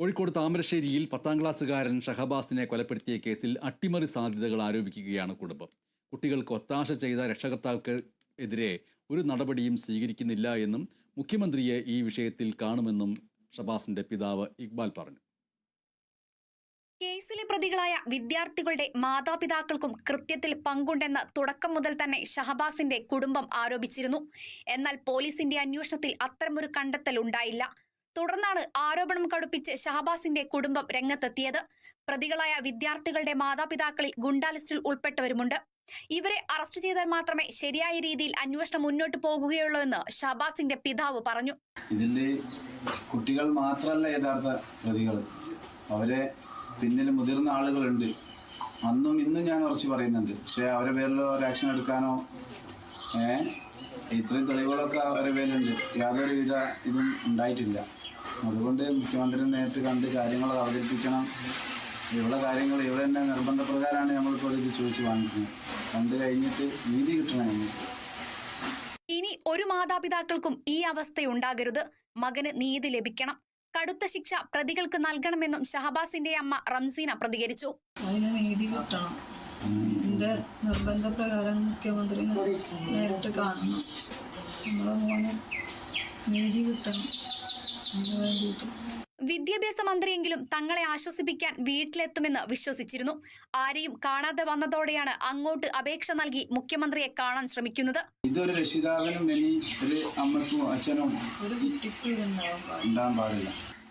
കോഴിക്കോട് താമരശ്ശേരിയിൽ 10ാം ക്ലാസ്സുകാരൻ ഷഹബാസിനെ കൊലപ്പെടുത്തിയ കേസിൽ അട്ടിമറി സാധ്യതകൾ ആരോപിക്കുകയാണ് കുടുംബം. കുട്ടികൾക്ക് ഒത്താശ ചെയ്ത രക്ഷകർത്താക്കൾക്ക് എതിരെ ഒരു നടപടിയും സ്വീകരിക്കുന്നില്ല എന്നും മുഖ്യമന്ത്രിയെ ഈ വിഷയത്തിൽ കാണുമെന്നും ഷഹബാസിന്റെ പിതാവ് ഇക്ബാൽ പറഞ്ഞു. കേസിലെ പ്രതികളായ വിദ്യാർത്ഥികളുടെ മാതാപിതാക്കൾക്കും കൃത്യത്തിൽ പങ്കുണ്ടെന്ന് തുടക്കം മുതൽ തന്നെ ഷഹബാസിന്റെ കുടുംബം ആരോപിച്ചിരുന്നു. എന്നാൽ പോലീസിന്റെ അന്വേഷണത്തിൽ അത്തരമൊരു കണ്ടെത്തൽ ഉണ്ടായില്ല. തുടർന്നാണ് ആരോപണം കടുപ്പിച്ച് ഷഹബാസിന്റെ കുടുംബം രംഗത്തെത്തിയത്. പ്രതികളായ വിദ്യാർത്ഥികളുടെ മാതാപിതാക്കളിൽ ഗുണ്ടാ ലിസ്റ്റിൽ ഉൾപ്പെട്ടവരുമുണ്ട്. ഇവരെ അറസ്റ്റ് ചെയ്താൽ മാത്രമേ ശരിയായ രീതിയിൽ അന്വേഷണം മുന്നോട്ട് പോകുകയുള്ളൂ എന്ന് ഷഹബാസിന്റെ പിതാവ് പറഞ്ഞു. ഇതില് കുട്ടികൾ മാത്രമല്ല യഥാർത്ഥ പ്രതികൾ, അവരെ പിന്നിൽ മുതിർന്ന ആളുകളുണ്ട്. അന്നും ഇന്നും ഞാൻ ഉറച്ചു പറയുന്നുണ്ട്. പക്ഷെ അവരെ പേരിലോ ഒരു ആക്ഷൻ എടുക്കാനോ ഇത്രയും തെളിവുകളൊക്കെ അവരുടെ പേരിലുണ്ട്. യാതൊരുവിധ ഇതും ഉണ്ടായിട്ടില്ല. അതുകൊണ്ട് മുഖ്യമന്ത്രി നേരിട്ട് കണ്ട് കാര്യങ്ങൾ അവതരിപ്പിക്കണം. ഇവിടെ കാര്യങ്ങൾ ഇവിടെ തന്നെ നിർബന്ധപ്രകാരമാണ് നമ്മളിപ്പോൾ ഇത് ചോദിച്ചു വാങ്ങിക്കുന്നത്. കണ്ടു കഴിഞ്ഞിട്ട് നീതി കിട്ടണമെന്ന്. ഇനി ഒരു മാതാപിതാക്കൾക്കും ഈ അവസ്ഥയുണ്ടാകരുത്. മകന് നീതി ലഭിക്കണം. കടുത്ത ശിക്ഷ പ്രതികൾക്ക് നൽകണമെന്നും ഷഹബാസിന്റെ അമ്മ റംസീന പ്രതികരിച്ചു. അതിന് നീതി കിട്ടണം. എന്റെ നിർബന്ധപ്രകാരം മുഖ്യമന്ത്രി നേരിട്ട് കാണണം. നമ്മളെ മോനെ നീതി കിട്ടണം. വിദ്യാഭ്യാസ മന്ത്രിയെങ്കിലും തങ്ങളെ ആശ്വസിപ്പിക്കാൻ വീട്ടിലെത്തുമെന്ന് വിശ്വസിച്ചിരുന്നു. ആരെയും കാണാതെ വന്നതോടെയാണ് അങ്ങോട്ട് അപേക്ഷ നൽകി മുഖ്യമന്ത്രിയെ കാണാൻ ശ്രമിക്കുന്നത്. ഇതൊരു രക്ഷിതാവിനും ഒരു അമ്മക്കും അച്ഛനും ഒരു കുട്ടിക്ക് ഉണ്ടാകാൻ പാടില്ല.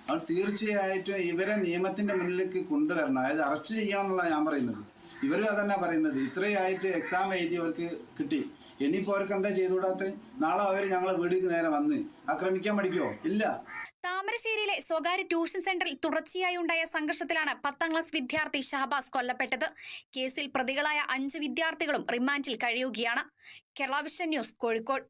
അവർ തീർച്ചയായിട്ടും ഇവരെ നിയമത്തിന്റെ മുന്നിലേക്ക് കൊണ്ടുവരണം. അതായത് അറസ്റ്റ് ചെയ്യണം എന്നുള്ള ഞാൻ പറയുന്നത്. ഇവരും അതന്നെ പറയുന്നത്. ഇത്രയായിട്ട് എക്സാം എഴുതി അവർക്ക് കിട്ടി. ഇനിയിപ്പോ അവർക്ക് എന്താ ചെയ്തുകൂടാത്ത? നാളെ അവർ ഞങ്ങളെ വീടിക്ക് നേരെ വന്ന് ആക്രമിക്കാൻ പഠിക്കുമോ? ഇല്ല. താമരശ്ശേരിയിലെ സ്വകാര്യ ട്യൂഷൻ സെന്ററിൽ തുടർച്ചയായി ഉണ്ടായ സംഘർഷത്തിലാണ് 10ാം ക്ലാസ് വിദ്യാർത്ഥി ഷഹബാസ് കൊല്ലപ്പെട്ടത്. കേസിൽ പ്രതികളായ 5 വിദ്യാർത്ഥികളും റിമാൻഡിൽ കഴിയുകയാണ്. Kerala vision news, Kozhikode.